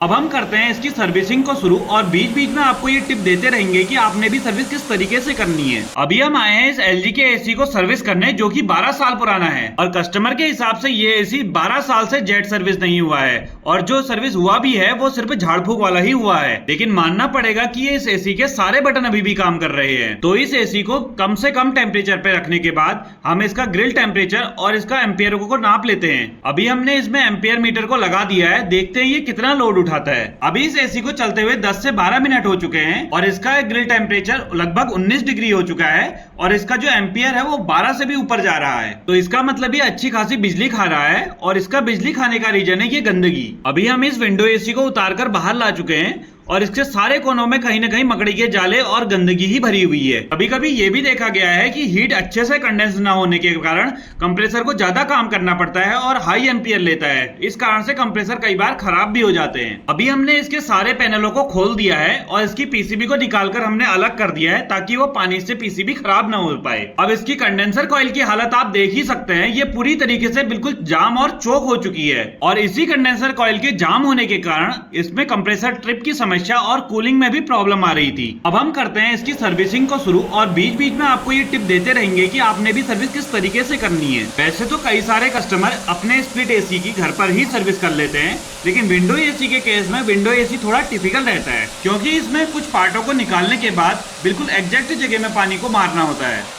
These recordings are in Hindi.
अब हम करते हैं इसकी सर्विसिंग को शुरू और बीच बीच में आपको ये टिप देते रहेंगे कि आपने भी सर्विस किस तरीके से करनी है। अभी हम आए हैं इस एलजी के एसी को सर्विस करने, जो कि 12 साल पुराना है और कस्टमर के हिसाब से ये एसी 12 साल से जेट सर्विस नहीं हुआ है और जो सर्विस हुआ भी है वो सिर्फ झाड़ फूक वाला ही हुआ है। लेकिन मानना पड़ेगा कि ये इस एसी के सारे बटन अभी भी काम कर रहे हैं। तो इस एसी को कम से कम टेम्परेचर पे रखने के बाद हम इसका ग्रिल टेम्परेचर और इसका एम्पियर को नाप लेते हैं। अभी हमने इसमें एम्पियर मीटर को लगा दिया है, देखते हैं ये कितना लोड उठाता है। अभी इस एसी को चलते हुए 10 से 12 मिनट हो चुके हैं और इसका ग्रिल टेम्परेचर लगभग 19 डिग्री हो चुका है और इसका जो एम्पियर है वो 12 से भी ऊपर जा रहा है। तो इसका मतलब ये अच्छी खासी बिजली खा रहा है और इसका बिजली खाने का रीजन है ये गंदगी। अभी हम इस विंडो एसी को उतारकर बाहर ला चुके हैं और इसके सारे कोनों में कहीं ना कहीं मकड़ी के जाले और गंदगी ही भरी हुई है। कभी कभी ये भी देखा गया है कि हीट अच्छे से कंडेंस ना होने के कारण कंप्रेसर को ज्यादा काम करना पड़ता है और हाई एम्पियर लेता है। इस कारण से कंप्रेसर कई बार खराब भी हो जाते हैं। अभी हमने इसके सारे पैनलों को खोल दिया है और इसकी पीसीबी को निकालकर हमने अलग कर दिया है ताकि वो पानी से पीसीबी खराब ना हो पाए। अब इसकी कंडेंसर कॉइल की हालत आप देख ही सकते हैं, ये पूरी तरीके से बिल्कुल जाम और चोक हो चुकी है और इसी कंडेंसर कॉइल के जाम होने के कारण इसमें कंप्रेसर ट्रिप की समस्या और कूलिंग में भी प्रॉब्लम आ रही थी। अब हम करते हैं इसकी सर्विसिंग को शुरू और बीच बीच में आपको ये टिप देते रहेंगे कि आपने भी सर्विस किस तरीके से करनी है। वैसे तो कई सारे कस्टमर अपने स्प्लिट एसी की घर पर ही सर्विस कर लेते हैं, लेकिन विंडो एसी के केस में विंडो एसी थोड़ा टिपिकल रहता है क्योंकि इसमें कुछ पार्टों को निकालने के बाद बिल्कुल एग्जैक्ट जगह में पानी को मारना होता है।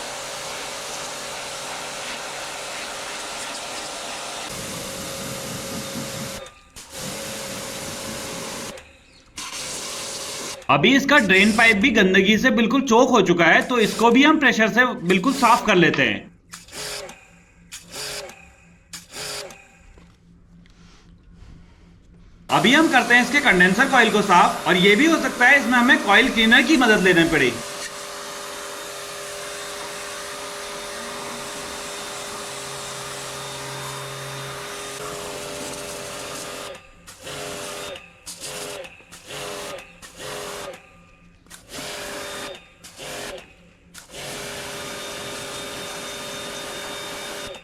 अभी इसका ड्रेन पाइप भी गंदगी से बिल्कुल चोक हो चुका है, तो इसको भी हम प्रेशर से बिल्कुल साफ कर लेते हैं। अभी हम करते हैं इसके कंडेंसर कॉइल को साफ और ये भी हो सकता है इसमें हमें कॉइल क्लीनर की मदद लेनी पड़े।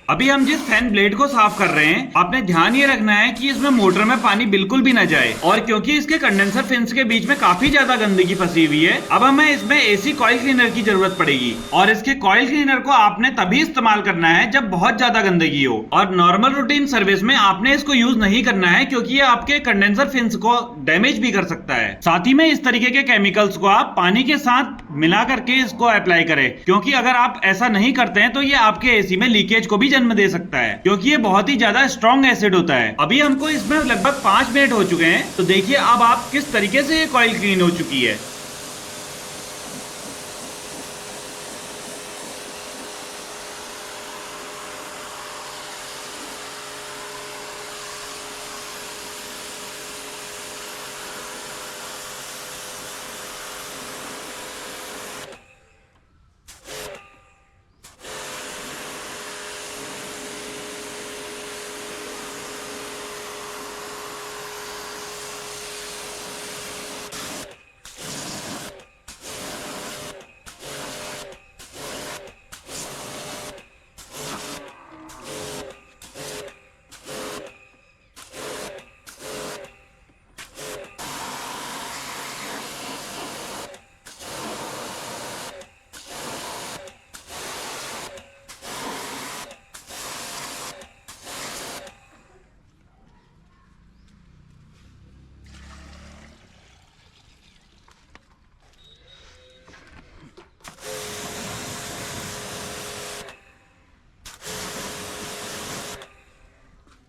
अभी हम जिस फैन ब्लेड को साफ कर रहे हैं, आपने ध्यान ये रखना है कि इसमें मोटर में पानी बिल्कुल भी न जाए और क्योंकि इसके कंडेंसर फिन्स के बीच में काफी ज्यादा गंदगी फंसी हुई है, अब हमें इसमें एसी कॉइल क्लीनर की जरूरत पड़ेगी और इसके कॉइल क्लीनर को आपने तभी इस्तेमाल करना है जब बहुत ज्यादा गंदगी हो और नॉर्मल रूटीन सर्विस में आपने इसको यूज नहीं करना है क्योंकि ये आपके कंडेंसर फिन्स को डैमेज भी कर सकता है। साथ ही में इस तरीके के केमिकल्स को आप पानी के साथ मिला करके इसको अप्लाई करें क्योंकि अगर आप ऐसा नहीं करते हैं तो ये आपके एसी में लीकेज को भी जन्म दे सकता है क्योंकि ये बहुत ही ज्यादा स्ट्रॉन्ग एसिड होता है। अभी हमको इसमें लगभग 5 मिनट हो चुके हैं, तो देखिए अब आप किस तरीके से ये कॉइल क्लीन हो चुकी है।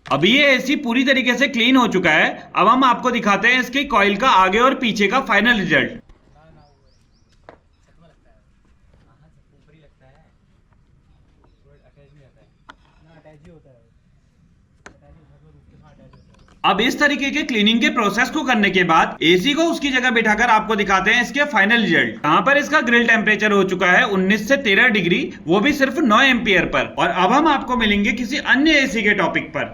अभी ये एसी पूरी तरीके से क्लीन हो चुका है। अब हम आपको दिखाते हैं इसके कॉइल का आगे और पीछे का फाइनल रिजल्ट। अब इस तरीके के क्लीनिंग के प्रोसेस को करने के बाद एसी को उसकी जगह बिठाकर आपको दिखाते हैं इसके फाइनल रिजल्ट। यहाँ पर इसका ग्रिल टेम्परेचर हो चुका है 19 से 13 डिग्री, वो भी सिर्फ 9 एम्पियर पर। और अब हम आपको मिलेंगे किसी अन्य एसी के टॉपिक पर।